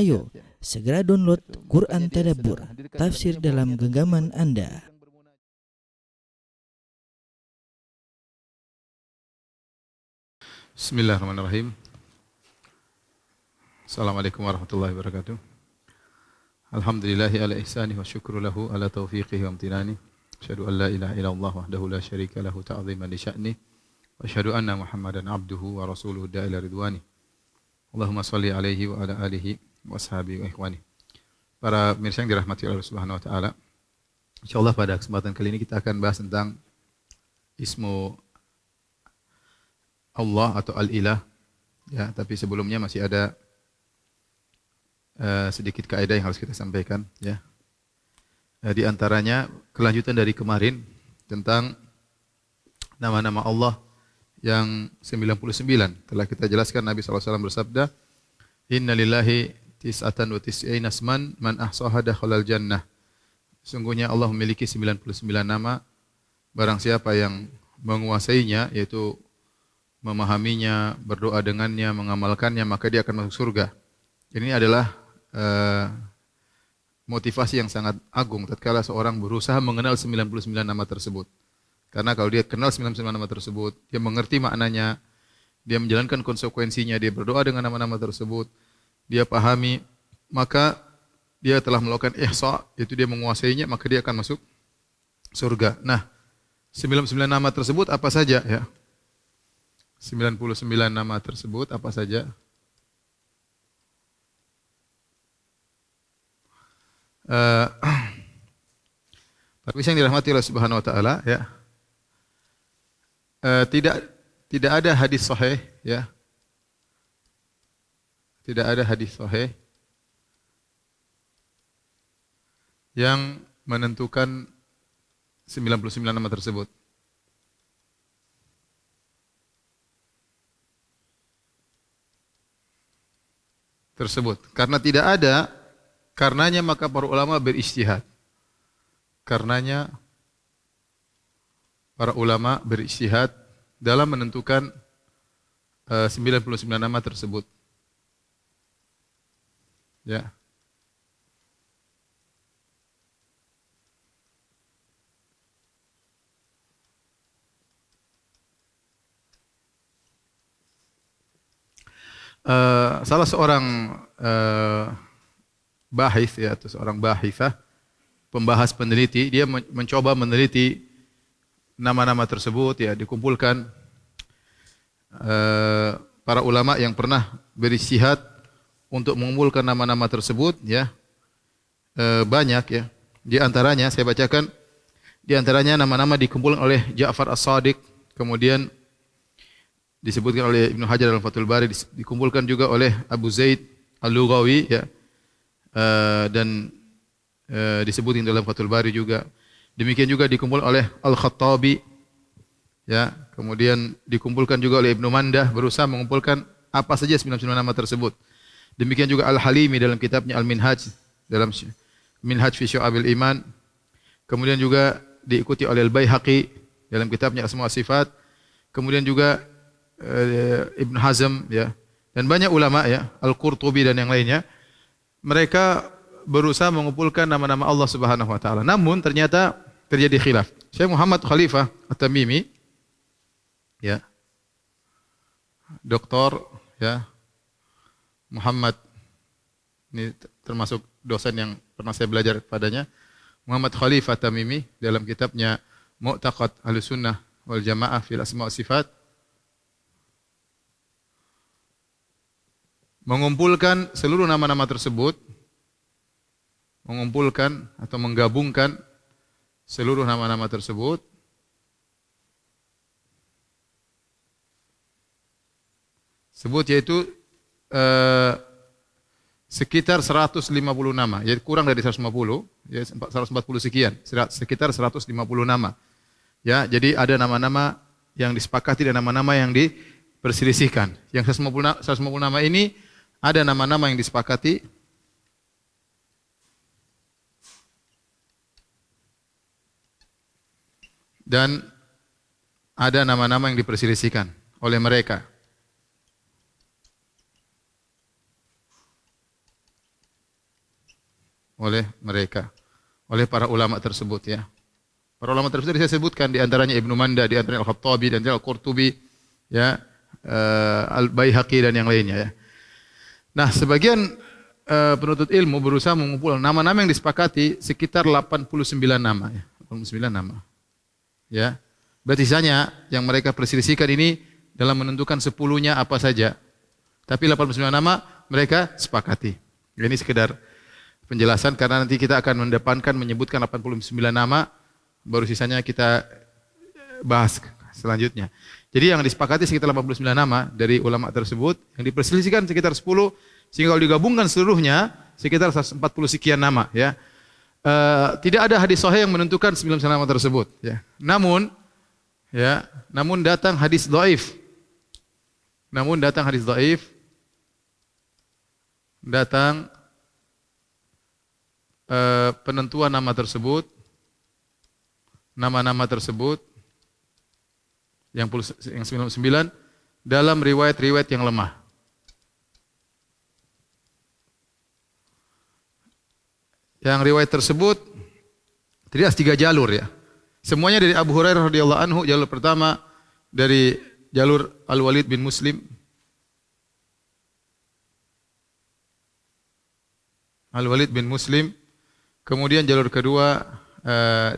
Ayo, segera download Quran Tadabbur, tafsir dalam genggaman Anda. Bismillahirrahmanirrahim. Assalamualaikum warahmatullahi wabarakatuh. Alhamdulillahi ala ihsani wa syukru lahu ala taufiqihi wa amtinani. Asyhadu an la ilaha illallah wahdahu la syarika lahu ta'ziman li sya'ni. Wa asyhadu anna Muhammadan abduhu wa rasuluhu da'ila ridwani. Allahumma shalli alaihi wa ala alihi wa ashabihi wa ikhwani. Para pemirsa yang dirahmati Allah Subhanahu wa taala. Insyaallah pada kesempatan kali ini kita akan bahas tentang ismu Allah atau Al-Ilah. Ya, tapi sebelumnya masih ada sedikit kaidah yang harus kita sampaikan, ya. Di antaranya kelanjutan dari kemarin tentang nama-nama Allah yang 99. Telah kita jelaskan Nabi SAW bersabda, "Inna lillahi tis'atan wa tis'ina asman man ahsaha dakhalal jannah." Sungguhnya Allah memiliki 99 nama, barang siapa yang menguasainya, yaitu memahaminya, berdoa dengannya, mengamalkannya, maka dia akan masuk surga. Ini adalah motivasi yang sangat agung tatkala seorang berusaha mengenal 99 nama tersebut. Karena kalau dia kenal 99 nama tersebut, dia mengerti maknanya, dia menjalankan konsekuensinya, dia berdoa dengan nama-nama tersebut, dia pahami, maka dia telah melakukan ihsa, yaitu dia menguasainya, maka dia akan masuk surga. Nah, 99 nama tersebut apa saja, ya? 99 nama tersebut apa saja? Tapi yang dirahmati Allah Subhanahu wa taala, ya. Tidak ada hadis sahih, ya. Tidak ada hadis sahih yang menentukan 99 nama tersebut. Karena tidak ada, karenanya maka para ulama berijtihad. Karenanya para ulama berijtihad dalam menentukan 99 nama tersebut. Ya. Salah seorang bahis, ya, atau seorang bahithah, pembahas peneliti, dia mencoba meneliti nama-nama tersebut, ya, dikumpulkan para ulama yang pernah berijtihad untuk mengumpulkan nama-nama tersebut, ya, banyak, ya. Di antaranya saya bacakan, di antaranya nama-nama dikumpulkan oleh Ja'far As-Shadiq, kemudian disebutkan oleh Ibnu Hajar dalam Fathul Bari, dikumpulkan juga oleh Abu Zaid Al-Lughawi, ya, dan disebutkan dalam Fathul Bari juga. Demikian juga dikumpulkan oleh Al-Khattabi, ya, kemudian dikumpulkan juga oleh Ibnu Mandah, berusaha mengumpulkan apa saja 99 nama tersebut. Demikian juga Al-Halimi dalam kitabnya Al-Minhaj, dalam Minhaj fi Syu'abil Iman. Kemudian juga diikuti oleh Al-Baihaqi dalam kitabnya Asma wa Sifat. Kemudian juga Ibn Hazm, ya, dan banyak ulama, ya, Al-Qurtubi dan yang lainnya, mereka berusaha mengumpulkan nama-nama Allah Subhanahu wa taala. Namun ternyata terjadi khilaf. Syekh Muhammad Khalifah At-Tamimi, ya, doktor, ya, Muhammad, ini termasuk dosen yang pernah saya belajar padanya, Muhammad Khalifah At-Tamimi dalam kitabnya Mu'taqad Ahlussunnah wal Jamaah fil Asma wa Sifat mengumpulkan seluruh nama-nama tersebut, mengumpulkan atau menggabungkan seluruh nama-nama tersebut yaitu sekitar 150 nama, yaitu kurang dari 150, ya, 140 sekian, sekitar 150 nama. Ya, jadi ada nama-nama yang disepakati dan nama-nama yang diperselisihkan. Yang 150 nama ini ada nama-nama yang disepakati, dan ada nama-nama yang diperselisihkan oleh mereka. oleh mereka, oleh para ulama tersebut ya. Para ulama tersebut saya sebutkan di antaranya Ibnu Manda, di antaranya Al-Khattabi, di antaranya Al-Qurtubi, ya, Al-Baihaqi dan yang lainnya ya. Nah, sebagian penuntut ilmu berusaha mengumpulkan nama-nama yang disepakati sekitar 89 nama ya. 89 nama. Ya. Berarti sisanya yang mereka perselisihkan ini dalam menentukan 10-nya apa saja. Tapi 89 nama mereka sepakati. Ini sekedar penjelasan karena nanti kita akan mendepankan menyebutkan 89 nama, baru sisanya kita bahas selanjutnya. Jadi yang disepakati sekitar 89 nama dari ulama tersebut, yang diperselisihkan sekitar 10, sehingga kalau digabungkan seluruhnya sekitar 140 sekian nama ya. Tidak ada hadis sahih yang menentukan 99 nama tersebut ya. Namun datang hadis dhaif. Datang penentuan nama tersebut, nama-nama tersebut yang 99 dalam riwayat-riwayat yang lemah. Yang riwayat tersebut terdapat 3 jalur ya. Semuanya dari Abu Hurairah radhiyallahu anhu. Jalur pertama dari jalur Al-Walid bin Muslim. Al-Walid bin Muslim. Kemudian jalur kedua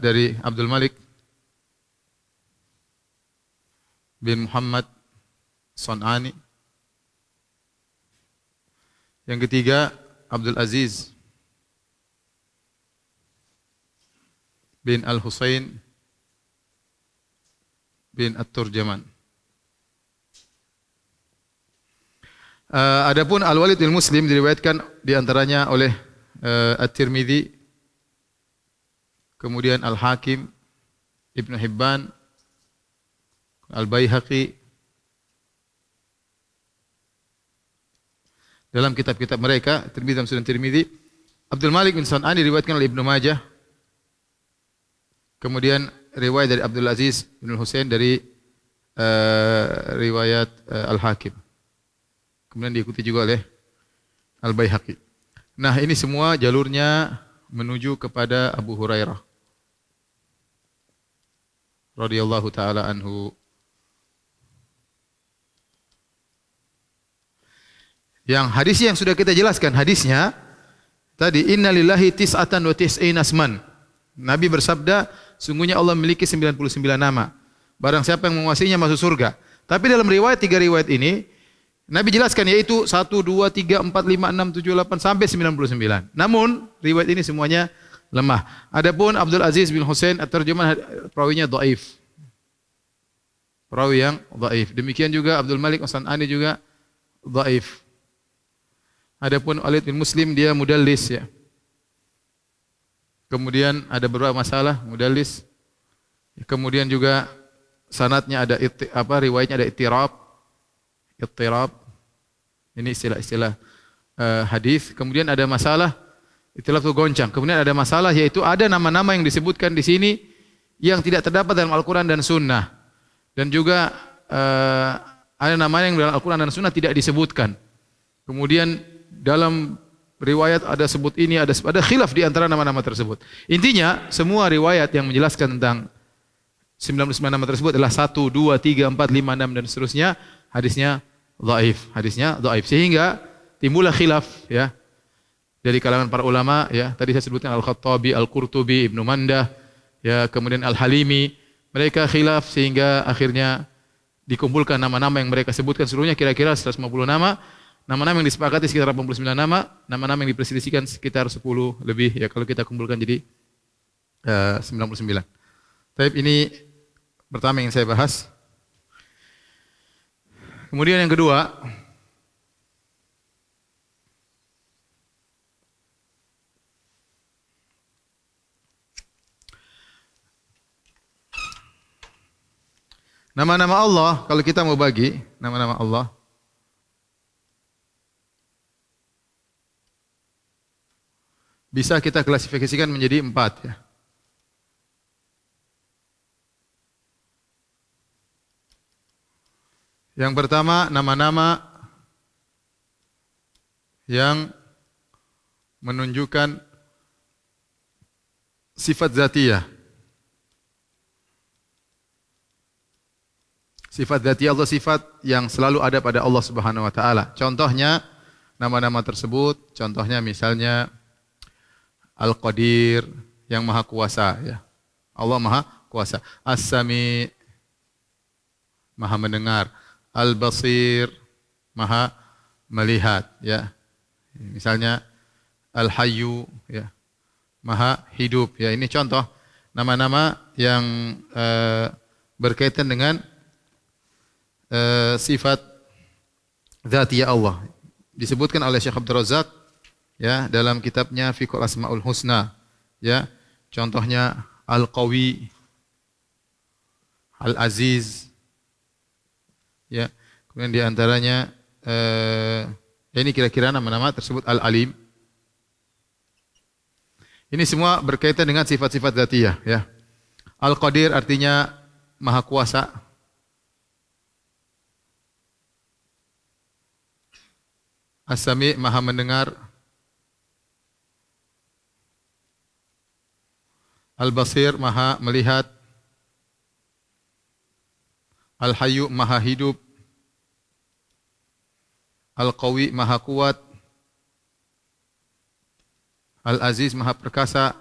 dari Abdul Malik bin Muhammad Son'ani. Yang ketiga Abdul Aziz bin Al-Husain bin At-Turjaman. Adapun Al-Walid bin Muslim diriwayatkan diantaranya oleh At-Tirmidzi, kemudian Al-Hakim, Ibnu Hibban, Al-Baihaqi. Dalam kitab-kitab mereka, Tirmidzi dan Sunan Tirmidzi. Abdul Malik bin San'an diriwayatkan oleh Ibnu Majah. Kemudian riwayat dari Abdul Aziz bin Husain dari riwayat Al-Hakim. Kemudian diikuti juga oleh Al-Baihaqi. Nah, ini semua jalurnya menuju kepada Abu Hurairah radhiyallahu taala anhu. Yang hadis yang sudah kita jelaskan hadisnya tadi, innalillahi tis'atan wa tis'ina asman. Nabi bersabda, sungguhnya Allah memiliki 99 nama. Barang siapa yang menguasainya masuk surga. Tapi dalam riwayat 3 riwayat ini Nabi jelaskan yaitu 1 2 3 4 5 6 7 8 sampai 99. Namun riwayat ini semuanya lemah. Adapun Abdul Aziz bin Husain at-Tarjuman perawinya dhaif. Perawi yang dhaif. Demikian juga Abdul Malik As-San'ani juga dhaif. Adapun Walid bin Muslim dia mudallis ya. Kemudian ada beberapa masalah mudallis. Kemudian juga sanadnya ada riwayatnya ada ittirab. Ini istilah-istilah hadis. Kemudian ada masalah ittilaf itu goncang. Kemudian ada masalah yaitu ada nama-nama yang disebutkan di sini yang tidak terdapat dalam Al-Qur'an dan Sunnah. Dan juga ada nama yang dalam Al-Qur'an dan Sunnah tidak disebutkan. Kemudian dalam riwayat ada sebut ini, ada khilaf di antara nama-nama tersebut. Intinya semua riwayat yang menjelaskan tentang 99 nama tersebut adalah 1, 2, 3, 4, 5, 6 dan seterusnya. Hadisnya dhaif. Sehingga timbullah khilaf ya dari kalangan para ulama ya. Tadi saya sebutkan Al-Khattabi, Al-Qurtubi, Ibnu Mandah ya, kemudian Al-Halimi. Mereka khilaf sehingga akhirnya dikumpulkan nama-nama yang mereka sebutkan seluruhnya kira-kira 150 nama. Nama-nama yang disepakati sekitar 89 nama, nama-nama yang diperselisihkan sekitar 10 lebih ya kalau kita kumpulkan jadi 99. Tapi ini pertama yang saya bahas. Kemudian yang kedua, nama-nama Allah, kalau kita mau bagi nama-nama Allah, bisa kita klasifikasikan menjadi 4 ya. Yang pertama, nama-nama yang menunjukkan sifat zatiyah. Sifat zatiyah Allah sifat yang selalu ada pada Allah Subhanahu wa taala. Contohnya nama-nama tersebut, contohnya misalnya Al-Qadir yang Maha Kuasa ya. Allah Maha Kuasa. As-Sami Maha mendengar. Al-Basir Maha melihat ya. Misalnya Al-Hayyu ya. Maha hidup ya. Ini contoh nama-nama yang berkaitan dengan sifat dzatiyah Allah. Disebutkan oleh Syekh Abdul Razak ya dalam kitabnya Fiqhul Asmaul Husna ya. Contohnya Al-Qawi, Al-Aziz ya. Kemudian di antaranya ini kira-kira nama-nama tersebut Al-Alim. Ini semua berkaitan dengan sifat-sifat dzatiyah ya. Al-Qadir artinya Maha Kuasa. As-Sami Maha mendengar. Al-Basir Maha melihat. Al-Hayyu Maha hidup. Al-Qawi Maha kuat. Al-Aziz Maha perkasa.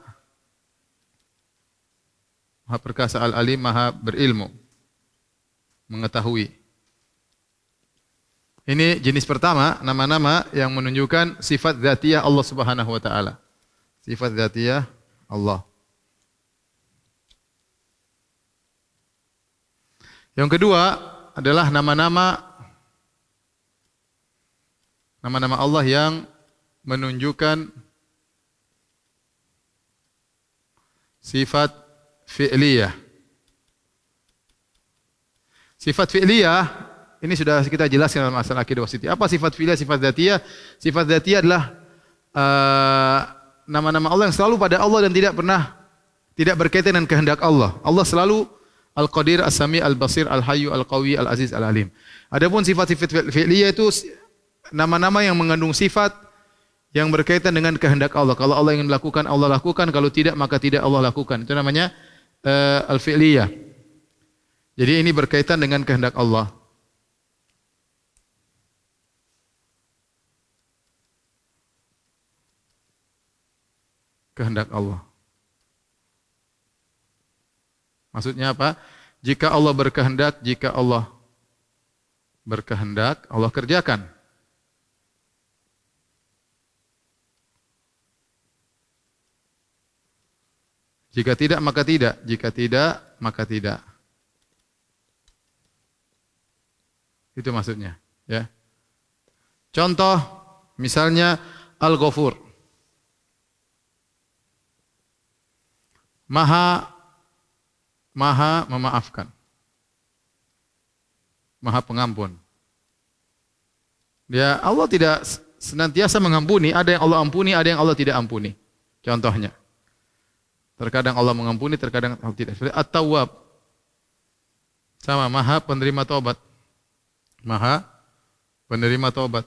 Maha perkasa. Al-Alim Maha berilmu, mengetahui. Ini jenis pertama, nama-nama yang menunjukkan sifat dzatiyah Allah Subhanahu wa taala. Sifat dzatiyah Allah. Yang kedua adalah nama-nama Allah yang menunjukkan sifat fi'liyah. Sifat fi'liyah ini sudah kita jelaskan dalam masalah akidah wasithiyah. Apa sifat fi'liyah, sifat dzatiyah? Sifat dzatiyah adalah nama-nama Allah yang selalu pada Allah dan tidak berkaitan dengan kehendak Allah. Allah selalu Al-Qadir, As-Sami, Al-Basir, Al-Hayyu, Al-Qawi, Al-Aziz, Al-Alim. Adapun sifat-sifat fi'liyah itu nama-nama yang mengandung sifat yang berkaitan dengan kehendak Allah. Kalau Allah ingin melakukan, Allah lakukan. Kalau tidak, maka tidak Allah lakukan. Itu namanya al-fi'liyah. Jadi ini berkaitan dengan kehendak Allah. Kehendak Allah. Maksudnya apa? Jika Allah berkehendak, Allah kerjakan. Jika tidak, maka tidak. Jika tidak, maka tidak. Itu maksudnya, ya. Contoh misalnya Al-Ghafur. Maha memaafkan. Maha pengampun. Dia Allah tidak senantiasa mengampuni, ada yang Allah ampuni, ada yang Allah tidak ampuni. Contohnya. Terkadang Allah mengampuni, terkadang Allah tidak. At-Tawwab. Sama, Maha penerima taubat. Maha penerima taubat.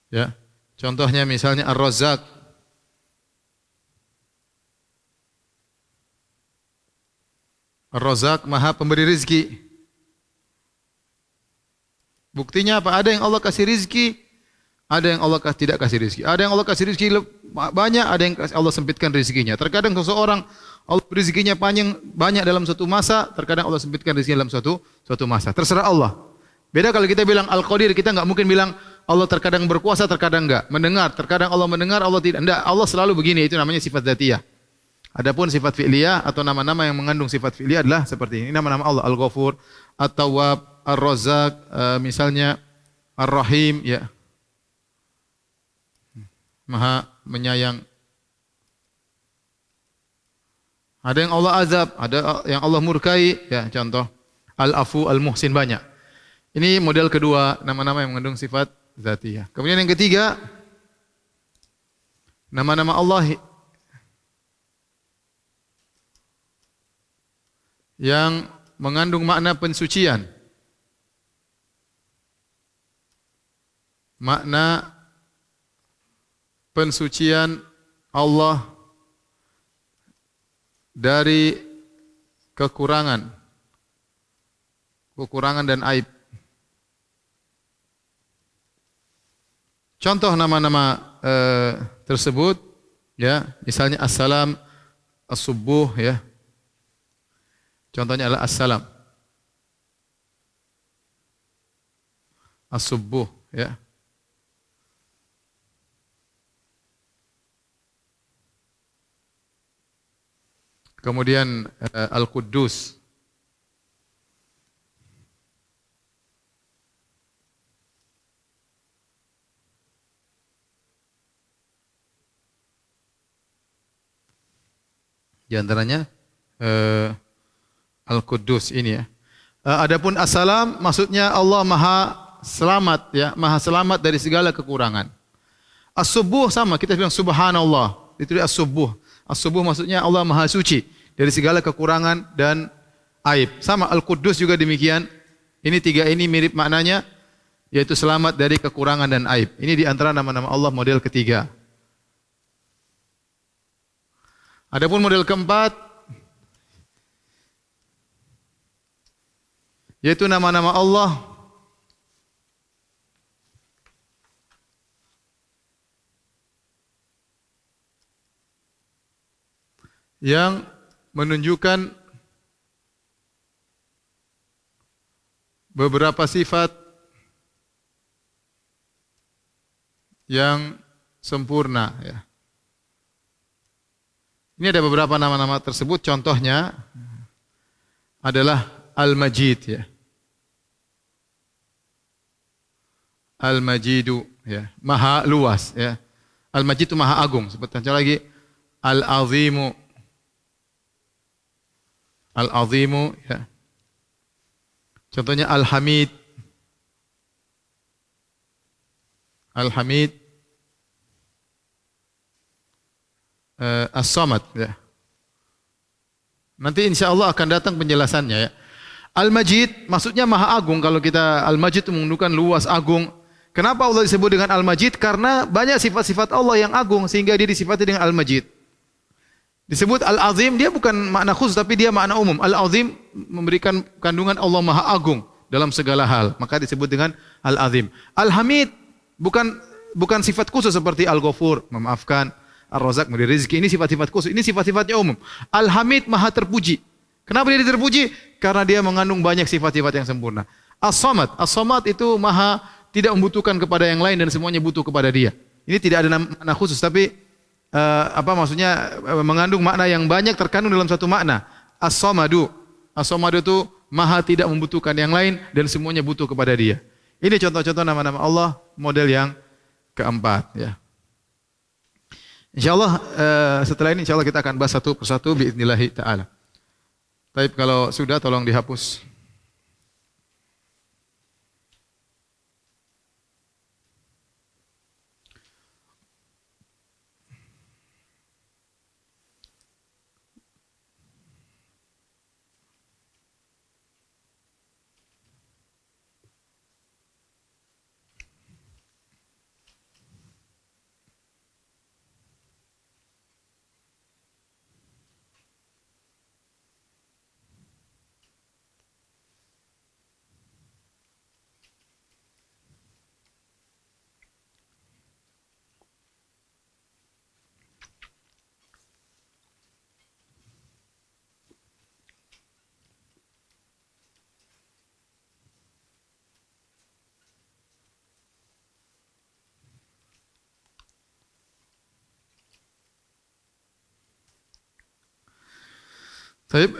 Ya. Contohnya misalnya Ar-Razzaq. Ar-Razzaq Maha pemberi rizki. Buktinya apa? Ada yang Allah kasih rizki, ada yang Allah tidak kasih rizki. Ada yang Allah kasih rizki banyak, ada yang Allah sempitkan rizkinya. Terkadang seseorang Allah rizkinya banyak dalam suatu masa, terkadang Allah sempitkan rizkinya dalam suatu masa. Terserah Allah. Beda kalau kita bilang Al-Qadir, kita enggak mungkin bilang Allah terkadang berkuasa, terkadang enggak. Mendengar, terkadang Allah mendengar, Allah tidak. Enggak, Allah selalu begini, itu namanya sifat dzatiyah. Adapun sifat fi'liyah atau nama-nama yang mengandung sifat fi'liyah adalah seperti ini. Nama-nama Allah Al-Ghafur, At-Tawwab, Ar-Razzaq, misalnya Ar-Rahim, ya. Maha menyayang. Ada yang Allah azab, ada yang Allah murkai, ya, contoh Al-Afu, Al-Muhsin, banyak. Ini model kedua, nama-nama yang mengandung sifat dzatiyah. Kemudian yang ketiga, nama-nama Allah yang mengandung makna pensucian. Makna pensucian Allah dari kekurangan dan aib. Contoh nama-nama tersebut, ya, misalnya As-Salam, As-Subuh, ya. Contohnya adalah As-Salam, As-Subuh, ya. Kemudian Al-Quddus. Di antaranya Al-Quddus ini, ya. Adapun As-Salam maksudnya Allah Maha Selamat, ya, Maha Selamat dari segala kekurangan. As-Subuh sama, kita bilang Subhanallah, itu As-Subuh. As-Subuh maksudnya Allah Maha Suci dari segala kekurangan dan aib. Sama Al-Quddus juga demikian. Ini tiga ini mirip maknanya, yaitu selamat dari kekurangan dan aib. Ini di antara nama-nama Allah model ketiga. Adapun model keempat, yaitu nama-nama Allah yang menunjukkan beberapa sifat yang sempurna, ya. Ini ada beberapa nama-nama tersebut, contohnya adalah Al-Majid, ya. Al-Majidu, ya, Maha luas, ya. Al-Majid itu Maha agung. Seperti lagi Al-Azimu, Al-Azimu, ya. Contohnya Al-Hamid, Al-Hamid, As-Samad, ya. Nanti insya Allah akan datang penjelasannya, ya. Al-Majid maksudnya Maha Agung. Kalau kita Al-Majid itu menunjukkan luas, agung. Kenapa Allah disebut dengan Al-Majid? Karena banyak sifat-sifat Allah yang agung sehingga dia disifati dengan Al-Majid. Disebut Al-Azim, dia bukan makna khusus tapi dia makna umum. Al-Azim memberikan kandungan Allah Maha Agung dalam segala hal, maka disebut dengan Al-Azim. Al-Hamid bukan sifat khusus seperti Al-Ghafur, memaafkan, Ar-Razak, memberi rezeki. Ini sifat-sifat khusus, ini sifat-sifatnya umum. Al-Hamid Maha terpuji. Kenapa dia terpuji? Karena dia mengandung banyak sifat-sifat yang sempurna. As-Samad, As-Samad itu Maha tidak membutuhkan kepada yang lain dan semuanya butuh kepada Dia. Ini tidak ada makna khusus tapi maksudnya mengandung makna yang banyak terkandung dalam satu makna. As-Samadu, As-Samadu itu Maha tidak membutuhkan yang lain dan semuanya butuh kepada Dia. Ini contoh-contoh nama-nama Allah model yang keempat, ya. Insyaallah setelah ini insyaallah kita akan bahas satu persatu biidznillah taala. Tapi kalau sudah tolong dihapus. Baik,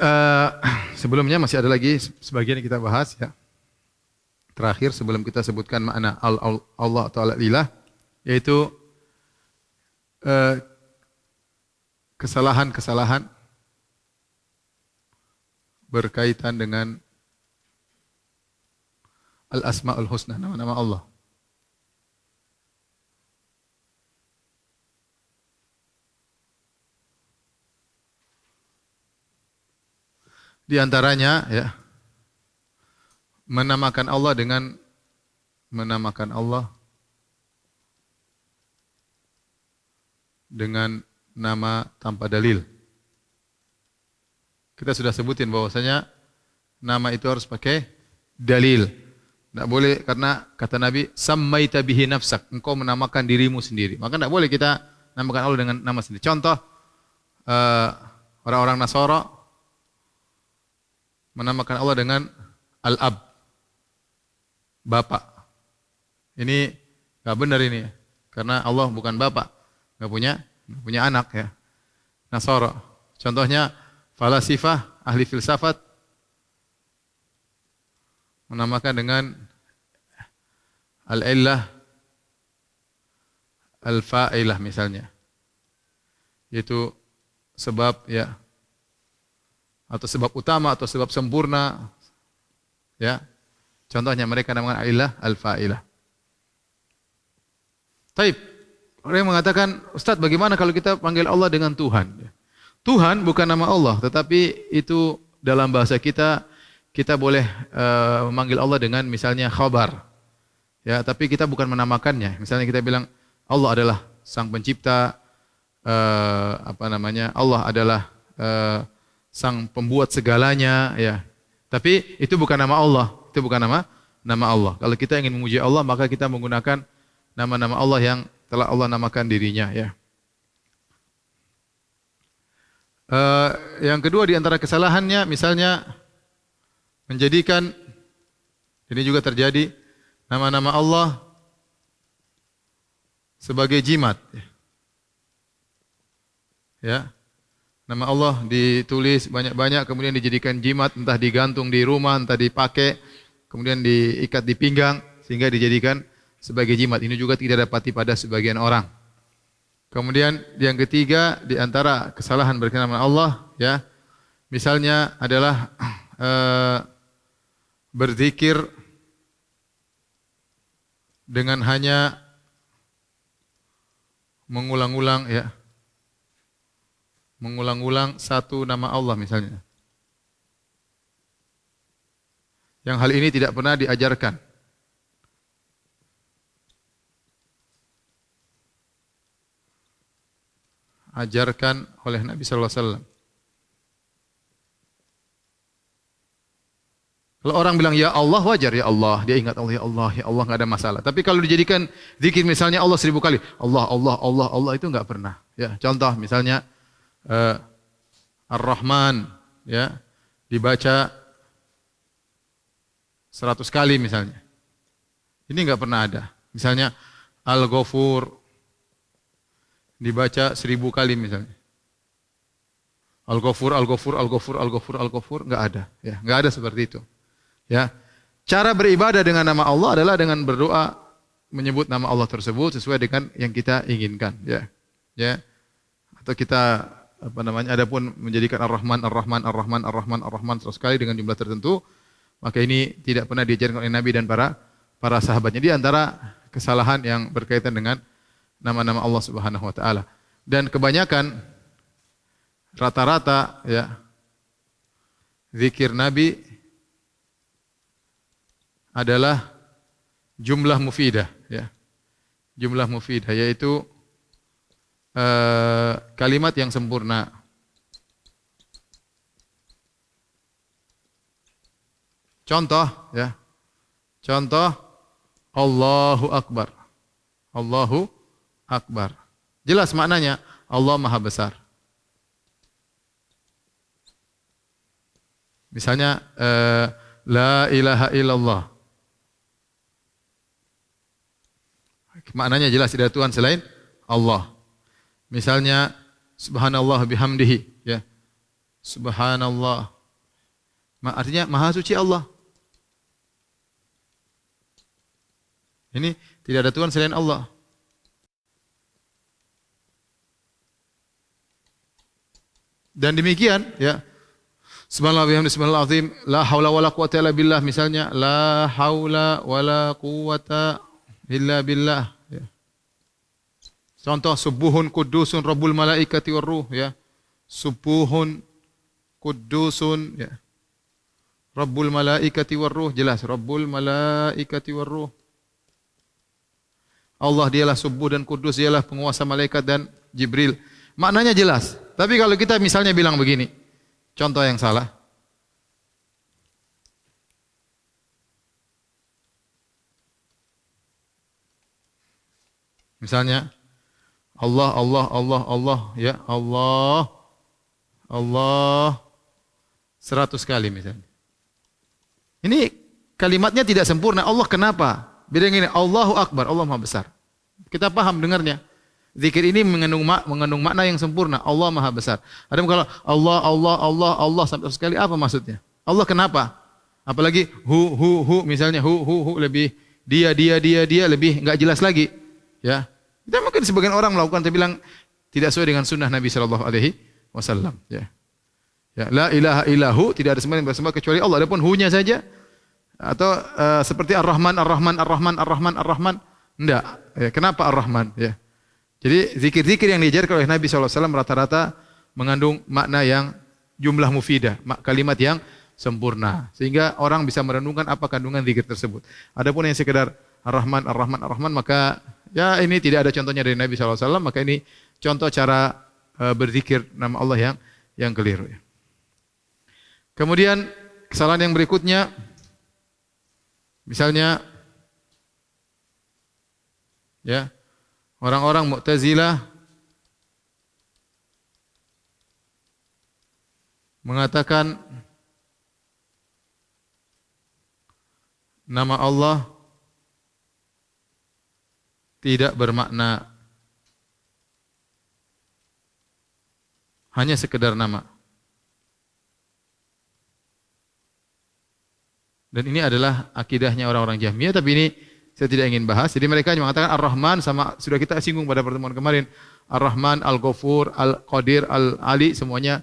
sebelumnya masih ada lagi sebagian yang kita bahas, ya. Terakhir sebelum kita sebutkan makna Allah atau Al-Ilah, yaitu kesalahan-kesalahan berkaitan dengan Al-Asma'ul Husna, nama-nama Allah. Di antaranya, ya, menamakan Allah dengan menamakan Allah dengan nama tanpa dalil. Kita sudah sebutin bahwasanya nama itu harus pakai dalil. Tidak boleh karena kata Nabi, sammaita bihi nafsak, engkau menamakan dirimu sendiri. Maka tidak boleh kita namakan Allah dengan nama sendiri. Contoh, orang-orang Nasara menamakan Allah dengan Al-Ab, Bapak. Ini nggak benar ini, karena Allah bukan Bapak, nggak punya anak ya. Nasara. Contohnya falasifah, ahli filsafat menamakan dengan al-illah, al-fa'ilah misalnya. Yaitu sebab ya, atau sebab utama atau sebab sempurna ya. Contohnya mereka namakan al-illah, al-fa'ilah. Taib. Orang yang mengatakan, Ustaz, bagaimana kalau kita panggil Allah dengan Tuhan? Tuhan bukan nama Allah, tetapi itu dalam bahasa kita boleh memanggil Allah dengan misalnya khabar. Ya, tapi kita bukan menamakannya. Misalnya kita bilang Allah adalah Sang Pencipta, Allah adalah Sang Pembuat segalanya, ya. Tapi itu bukan nama Allah, itu bukan nama Allah. Kalau kita ingin memuji Allah, maka kita menggunakan nama-nama Allah yang telah Allah namakan dirinya, ya. Yang kedua di antara kesalahannya misalnya menjadikan, ini juga terjadi, nama-nama Allah sebagai jimat. Ya. Nama Allah ditulis banyak-banyak kemudian dijadikan jimat, entah digantung di rumah, entah dipakai, kemudian diikat di pinggang sehingga dijadikan sebagai jimat. Ini juga tidak dapati pada sebagian orang. Kemudian yang ketiga di antara kesalahan berkenaan dengan Allah, ya, misalnya adalah berzikir dengan hanya mengulang-ulang, ya, mengulang-ulang satu nama Allah misalnya. Yang hal ini tidak pernah diajarkan. Ajarkan oleh Nabi sallallahu alaihi wasallam. Kalau orang bilang ya Allah, wajar, ya Allah, dia ingat Allah, ya Allah, enggak ada masalah. Tapi kalau dijadikan zikir misalnya Allah 1000 kali, Allah itu enggak pernah. Ya, contoh misalnya Ar-Rahman, ya, dibaca 100 kali misalnya. Ini enggak pernah ada. Misalnya Al-Ghafur dibaca 1000 kali misalnya. Al-Ghafur enggak ada, ya, enggak ada seperti itu. Ya. Cara beribadah dengan nama Allah adalah dengan berdoa menyebut nama Allah tersebut sesuai dengan yang kita inginkan, ya. Ya. Atau kita adapun menjadikan Ar-Rahman 100 kali dengan jumlah tertentu, maka ini tidak pernah diajarkan oleh Nabi dan para sahabatnya. Di antara kesalahan yang berkaitan dengan nama-nama Allah Subhanahu wa taala. Dan kebanyakan rata-rata, ya, zikir Nabi adalah jumlah mufidah, ya. Jumlah mufidah yaitu kalimat yang sempurna. Contoh, ya. Contoh Allahu Akbar. Allahu Akbar. Jelas maknanya, Allah Maha Besar. Misalnya la ilaha illallah. Maknanya jelas, tidak ada Tuhan selain Allah. Misalnya subhanallah bihamdihi, ya. Subhanallah. Artinya maha suci Allah. Ini tidak ada Tuhan selain Allah. Dan demikian, ya. Subhanallah bihamdihi, subhanallah azim, la haula wala quwata illa billah, misalnya la haula wala quwata illa billah, ya. Contoh subuhun kudusun rabbul malaikati warruh, ya. Subuhun kudusun, ya. Rabbul malaikati warruh, jelas rabbul malaikati warruh. Allah dialah subuh dan kudus, dialah penguasa malaikat dan Jibril. Maknanya jelas. Tapi kalau kita misalnya bilang begini, contoh yang salah. Misalnya Allah, Allah, Allah, Allah, ya Allah, Allah 100 kali misalnya. Ini kalimatnya tidak sempurna. Allah kenapa? Beda dengan ini, Allahu Akbar, Allah Maha Besar. Kita paham dengarnya. Zikir ini mengandung makna yang sempurna. Allah Maha Besar. Ada kalau Allah, Allah, Allah, Allah sampai sekali, apa maksudnya? Allah kenapa? Apalagi hu misalnya hu lebih dia lebih enggak jelas lagi. Ya. Kita mungkin sebagian orang melakukan tapi bilang tidak sesuai dengan sunnah Nabi sallallahu alaihi wasallam, ya. Ya, la ilaha illahu, tidak ada sembahyang bersembah kecuali Allah. Adapun hu-nya saja atau seperti Ar-Rahman, Ar-Rahman, Ar-Rahman, Ar-Rahman, Ar-Rahman, enggak. Ya, kenapa Ar-Rahman? Ya. Jadi zikir-zikir yang diajarkan oleh Nabi sallallahu alaihi wasallam rata-rata mengandung makna yang jumlah mufidah, kalimat yang sempurna sehingga orang bisa merenungkan apa kandungan zikir tersebut. Adapun yang sekedar Ar-Rahman, Ar-Rahman, Ar-Rahman, maka ya ini tidak ada contohnya dari Nabi sallallahu alaihi wasallam, maka ini contoh cara berzikir nama Allah yang keliru, ya. Kemudian kesalahan yang berikutnya, misalnya, ya, orang-orang Mu'tazilah mengatakan nama Allah tidak bermakna, hanya sekedar nama. Dan ini adalah akidahnya orang-orang Jahmiyah, tapi ini saya tidak ingin bahas. Jadi mereka mengatakan Ar-Rahman, sama sudah kita singgung pada pertemuan kemarin, Ar-Rahman, Al-Ghafur, Al-Qadir, Al-Ali, semuanya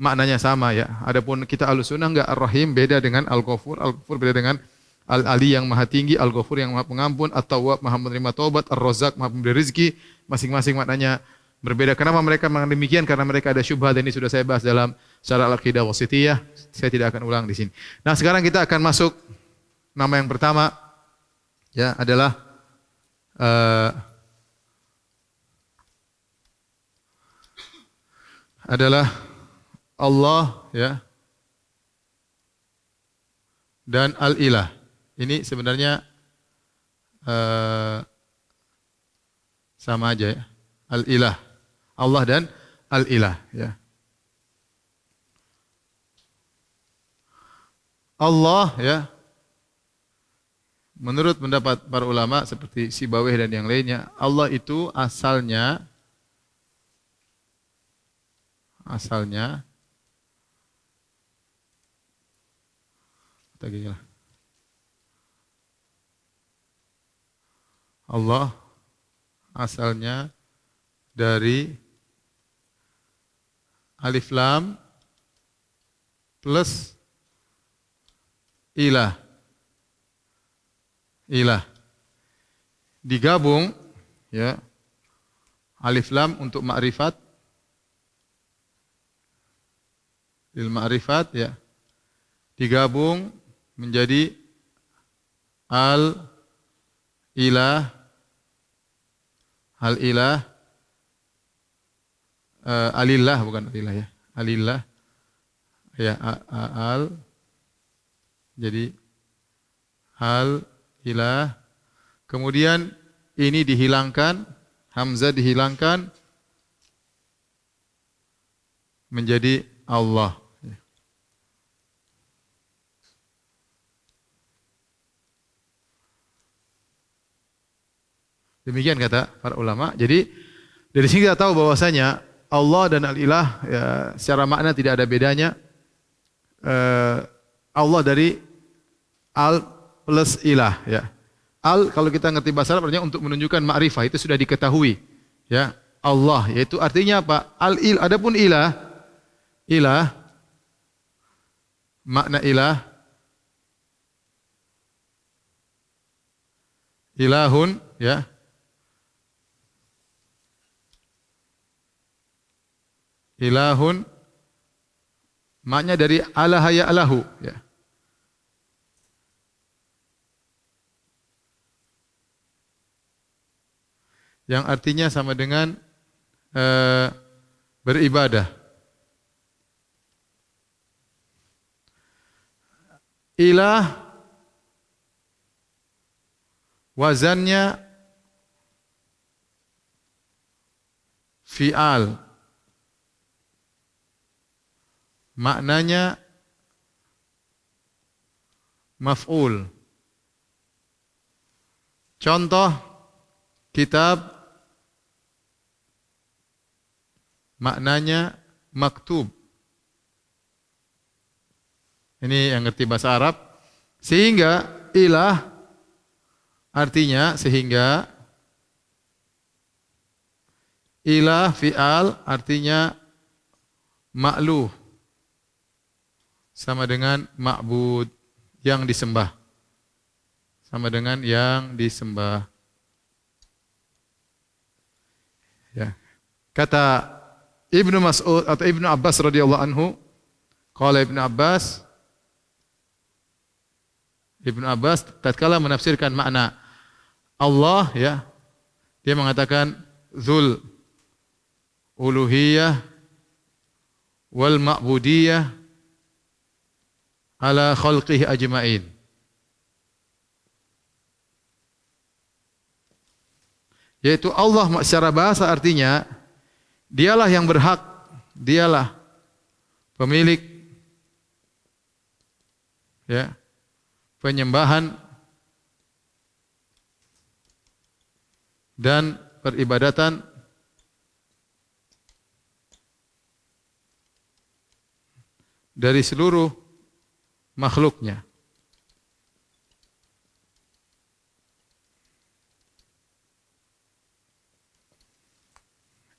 maknanya sama, ya. Adapun kita Ahlussunnah enggak, Ar-Rahim beda dengan Al-Ghafur, Al-Ghafur beda dengan Al-Ali yang Maha Tinggi, Al-Ghafur yang Maha Pengampun, At-Tawwab Maha menerima taubat, Ar-Razzaq Maha pemberi rezeki. Masing-masing maknanya berbeda. Kenapa mereka mengatakan demikian? Karena mereka ada syubhat, dan ini sudah saya bahas dalam Syarah Al-Aqidah Wasithiyah. Saya tidak akan ulang di sini. Nah, sekarang kita akan masuk nama yang pertama, ya, adalah Allah, ya, dan Al-Ilah. Ini sebenarnya sama aja, ya. Al-Ilah, Allah dan Al-Ilah, ya. Allah, ya, menurut pendapat para ulama seperti Sibawayh dan yang lainnya, Allah itu asalnya Allah asalnya dari Alif Lam plus Ilah. Ilah digabung, ya, Alif Lam untuk ma'rifat, lil ma'rifat, ya, digabung menjadi Al-Ilah, Al-Ilah, Alillah, bukan Alillah, ya, Alillah, ya, jadi Al-Ilah. Kemudian ini dihilangkan, hamzah dihilangkan menjadi Allah. Demikian kata para ulama. Jadi dari sini kita tahu bahwasanya Allah dan Al-Ilah, ya, secara makna tidak ada bedanya. Allah dari Al plus Ilah, ya. Al kalau kita ngerti bahasa Arab artinya untuk menunjukkan ma'rifah, itu sudah diketahui, ya. Allah yaitu artinya apa? Al-Il. Adapun Ilah, Ilah makna Ilah, Ilahun, ya. Ilahun maknanya dari Allah ya Allahu, ya. yang artinya sama dengan beribadah. Ilah wazannya fi'al, maknanya maf'ul. Contoh kitab maknanya maktub. Ini yang ngerti bahasa Arab. Sehingga ilah artinya sehingga, ilah fi'al artinya ma'luh, sama dengan ma'bud, yang disembah. Sama dengan yang disembah. Ya. Kata Ibnu Mas'ud atau Ibnu Abbas radhiyallahu anhu, qala Ibnu Abbas tatkala menafsirkan makna Allah, ya, dia mengatakan Dzul uluhiyah wal ma'budiyah ala khalqihi ajma'in. Yaitu Allah secara bahasa artinya dialah yang berhak, dialah pemilik, ya, penyembahan dan peribadatan dari seluruh makhluknya.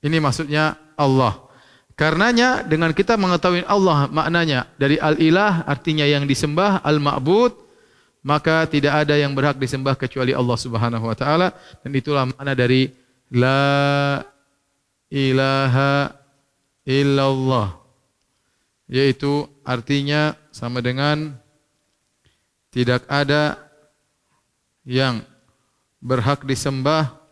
Ini maksudnya Allah. Karenanya dengan kita mengetahui Allah maknanya dari al-ilah artinya yang disembah, al-ma'bud, maka tidak ada yang berhak disembah kecuali Allah Subhanahu wa taala, dan itulah makna dari la ilaha illallah, yaitu artinya sama dengan tidak ada yang berhak disembah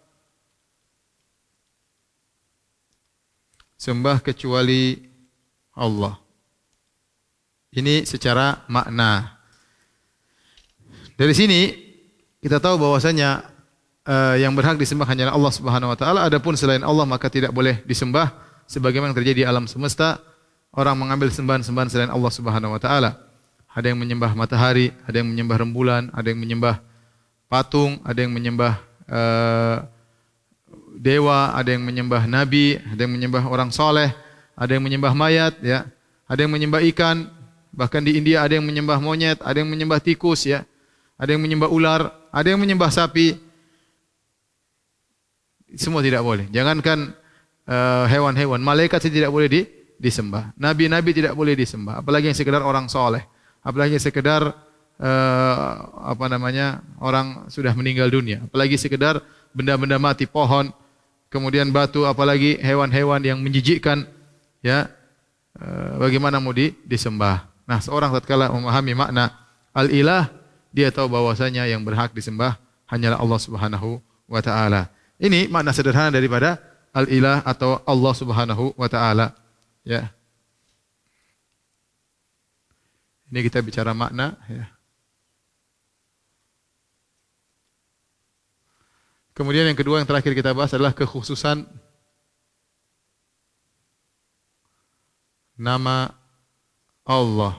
kecuali Allah. Ini secara makna. Dari sini kita tahu bahwasanya yang berhak disembah hanyalah Allah Subhanahu wa taala. Adapun selain Allah maka tidak boleh disembah, sebagaimana terjadi di alam semesta. Orang mengambil sembahan-sembahan selain Allah Subhanahu wa taala. Ada yang menyembah matahari, ada yang menyembah rembulan, ada yang menyembah patung, ada yang menyembah dewa, ada yang menyembah nabi, ada yang menyembah orang soleh, ada yang menyembah mayat, ya, ada yang menyembah ikan, bahkan di India ada yang menyembah monyet, ada yang menyembah tikus, ya, ada yang menyembah ular, ada yang menyembah sapi. Semua tidak boleh. Jangankan hewan-hewan, malaikat tidak boleh disembah, nabi-nabi tidak boleh disembah, apalagi yang sekedar orang soleh, apalagi yang sekedar orang sudah meninggal dunia, apalagi sekedar benda-benda mati, pohon, kemudian batu, apalagi hewan-hewan yang menjijikkan, ya, bagaimana mau disembah. Nah, seorang tatkala memahami makna al-ilah, dia tahu bahwasanya yang berhak disembah hanyalah Allah Subhanahu wa taala. Ini makna sederhana daripada al-ilah atau Allah Subhanahu wa taala, ya. Ini kita bicara makna, ya. Kemudian yang kedua yang terakhir kita bahas adalah kekhususan nama Allah.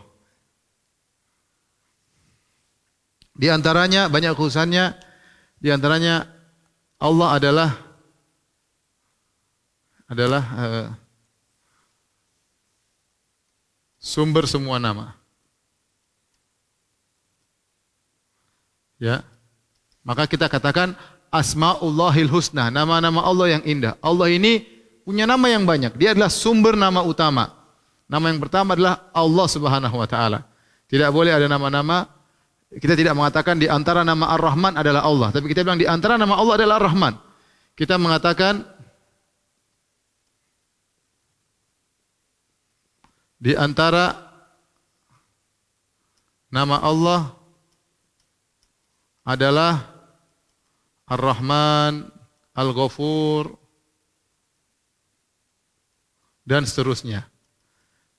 Di antaranya banyak kekhususannya, di antaranya Allah adalah sumber semua nama. Ya. Maka kita katakan Asmaullahil Husna, nama-nama Allah yang indah. Allah ini punya nama yang banyak. Dia adalah sumber nama utama. Nama yang pertama adalah Allah Subhanahu wa taala. Tidak boleh ada nama-nama, kita tidak mengatakan di antara nama Ar-Rahman adalah Allah, tapi kita bilang di antara nama Allah adalah Ar-Rahman. Kita mengatakan di antara nama Allah adalah Ar-Rahman, Al-Ghafur, dan seterusnya.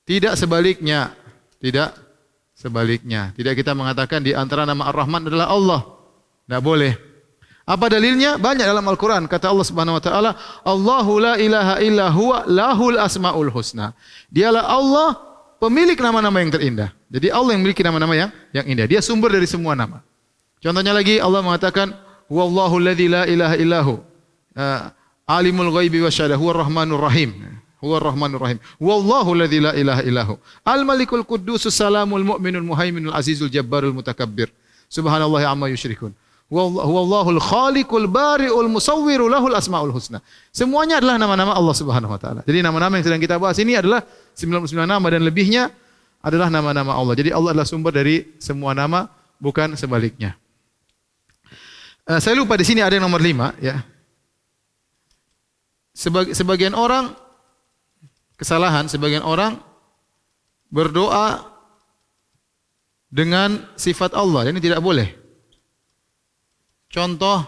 Tidak sebaliknya. Tidak sebaliknya. Tidak kita mengatakan di antara nama Ar-Rahman adalah Allah. Tidak boleh. Apa dalilnya? Banyak dalam Al-Quran. Kata Allah Subhanahu Wa Taala, Allahu la ilaha illa huwa lahul asmaul husna. Dialah Allah, pemilik nama-nama yang terindah. Jadi Allah yang memiliki nama-nama yang indah. Dia sumber dari semua nama. Contohnya lagi Allah mengatakan, Wallahu alladzi la ilaha illahu. Alimul ghaibi wasyahada, huwar rahmanur rahim. Huwar rahmanur rahim. Wallahu alladzi la ilaha illahu. Al-malikul quddusus salamul mu'minul muhaiminul azizul jabbarul mutakabbir. Subhanallahi amma yusyrikun. Huwallahul khaliqul bari'ul musawwirul lahul asmaul husna. Semuanya adalah nama-nama Allah Subhanahu wa taala. Jadi nama-nama yang sedang kita bahas ini adalah 99 nama dan lebihnya adalah nama-nama Allah. Jadi Allah adalah sumber dari semua nama, bukan sebaliknya. Saya lupa di sini ada yang nomor 5 ya. Sebagian orang kesalahan, sebagian orang berdoa dengan sifat Allah. Ini tidak boleh. Contoh,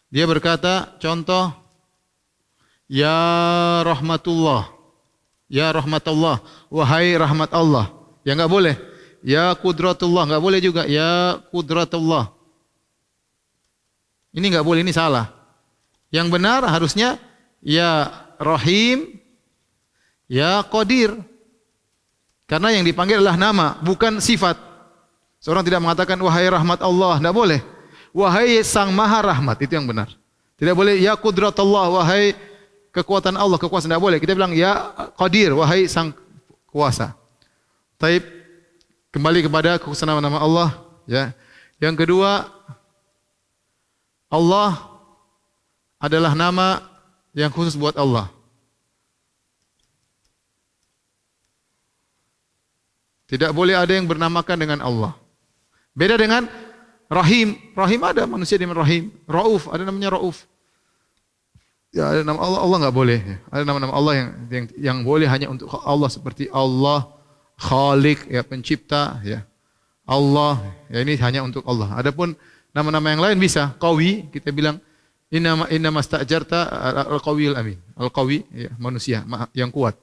dia berkata, contoh, Ya Rahmatullah, Ya Rahmatullah, wahai rahmat Allah. Ya enggak boleh. Ya Qudratullah, enggak boleh juga. Ya Qudratullah. Ini enggak boleh, ini salah. Yang benar harusnya Ya Rahim, Ya Qadir. Karena yang dipanggil adalah nama, bukan sifat. Seorang tidak mengatakan wahai rahmat Allah, tidak boleh. Wahai Sang Maha Rahmat, itu yang benar. Tidak boleh ya Qudratullah, wahai kekuatan Allah, kekuasaan, tidak boleh. Kita bilang ya Qadir, wahai Sang Kuasa. Taib, kembali kepada kekuasaan nama Allah. Ya. Yang kedua, Allah adalah nama yang khusus buat Allah. Tidak boleh ada yang bernamakan dengan Allah. Beda dengan Rahim. Rahim ada manusia dengan Rahim. Rauf, ada namanya Rauf. Ya, ada nama Allah, Allah enggak boleh. Ada nama-nama Allah yang boleh hanya untuk Allah, seperti Allah, Khaliq, ya pencipta, ya. Allah, ya ini hanya untuk Allah. Adapun nama-nama yang lain bisa. Qawi, kita bilang inna mastajarta al-qawiyul amin. Al-qawi, ya, manusia yang kuat.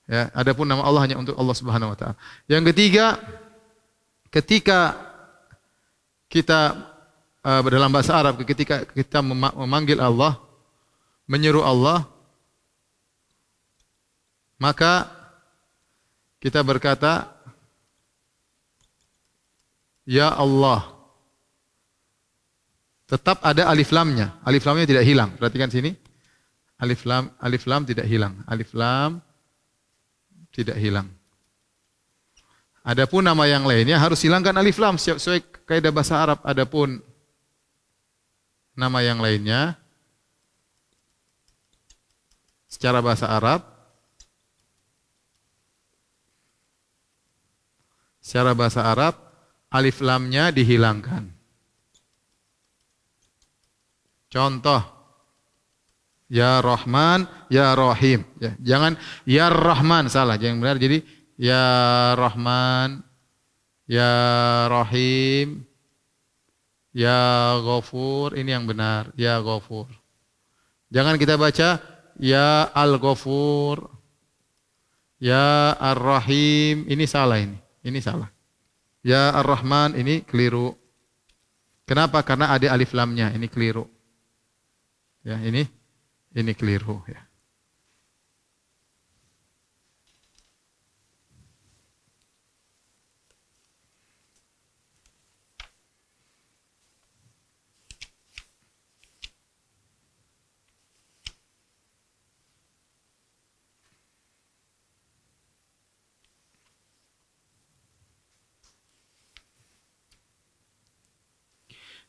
Ya, adapun nama Allah hanya untuk Allah Subhanahu wa taala. Yang ketiga, ketika kita dalam bahasa Arab, ketika kita memanggil Allah, menyeru Allah, maka kita berkata, Ya Allah. Tetap ada alif lamnya. Alif lamnya tidak hilang. Perhatikan sini. Alif lam tidak hilang. Alif lam tidak hilang. Adapun nama yang lainnya harus hilangkan alif lam sesuai kaidah bahasa Arab. Adapun nama yang lainnya secara bahasa Arab, alif lamnya dihilangkan. Contoh, Ya Rahman, Ya Rahim. Ya, jangan Ya Rahman, salah. Jangan benar. Jadi Ya Rahman, Ya Rahim, Ya Ghafur. Ini yang benar. Ya Ghafur. Jangan kita baca Ya Al-Ghafur, Ya Ar-Rahim. Ini salah ini. Ini salah. Ya Ar-Rahman ini keliru. Kenapa? Karena ada alif lamnya. Ini keliru. Ya, ini keliru ya.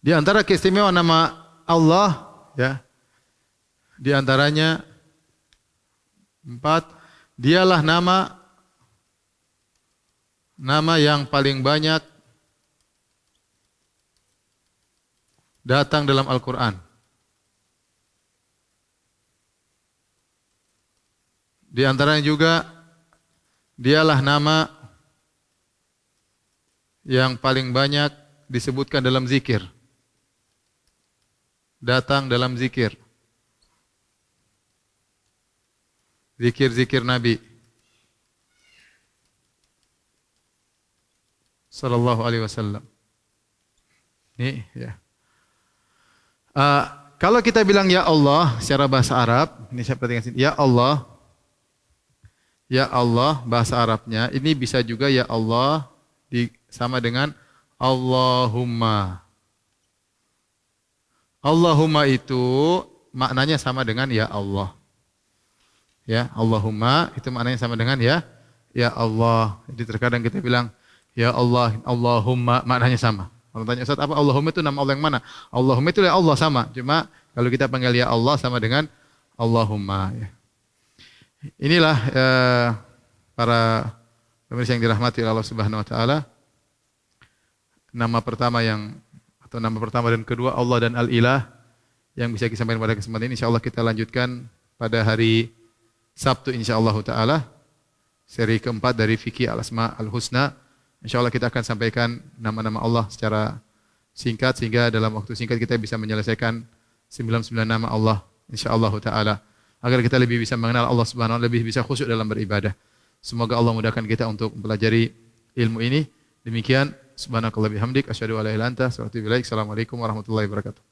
Di antara keistimewaan nama Allah, ya, di antaranya 4, dialah nama yang paling banyak datang dalam Al-Quran. Di antaranya juga dialah nama yang paling banyak disebutkan dalam zikir. datang dalam zikir. Zikir-zikir Nabi sallallahu alaihi wasallam. Ini ya. Kalau kita bilang ya Allah secara bahasa Arab, ini saya perhatikan sini. Ya Allah bahasa Arabnya ini bisa juga ya Allah sama dengan Allahumma. Allahumma itu maknanya sama dengan ya Allah. Ya, Allahumma itu maknanya sama dengan ya Allah. Jadi terkadang kita bilang ya Allah, Allahumma maknanya sama. Kalau tanya Ustaz apa Allahumma itu nama Allah yang mana? Allahumma itu ya Allah sama. Cuma kalau kita panggil ya Allah sama dengan Allahumma ya. Inilah para pemirsa yang dirahmati Allah Subhanahu wa taala. Nama pertama dan kedua Allah dan Al-Ilah yang bisa kita sampaikan pada kesempatan ini insyaallah kita lanjutkan pada hari Sabtu insyaallah taala. Seri keempat dari Fikih Al-Asma Al-Husna. InsyaAllah kita akan sampaikan nama-nama Allah secara singkat sehingga dalam waktu singkat kita bisa menyelesaikan 99 nama Allah insyaallah taala agar kita lebih bisa mengenal Allah Subhanahu wa taala, lebih bisa khusyuk dalam beribadah. Semoga Allah mudahkan kita untuk mempelajari ilmu ini. Demikian subhanakallah bihamdik asyhadu an la ilaha illa anta astaghfiruka wa atubu ilaik. Assalamualaikum warahmatullahi wabarakatuh.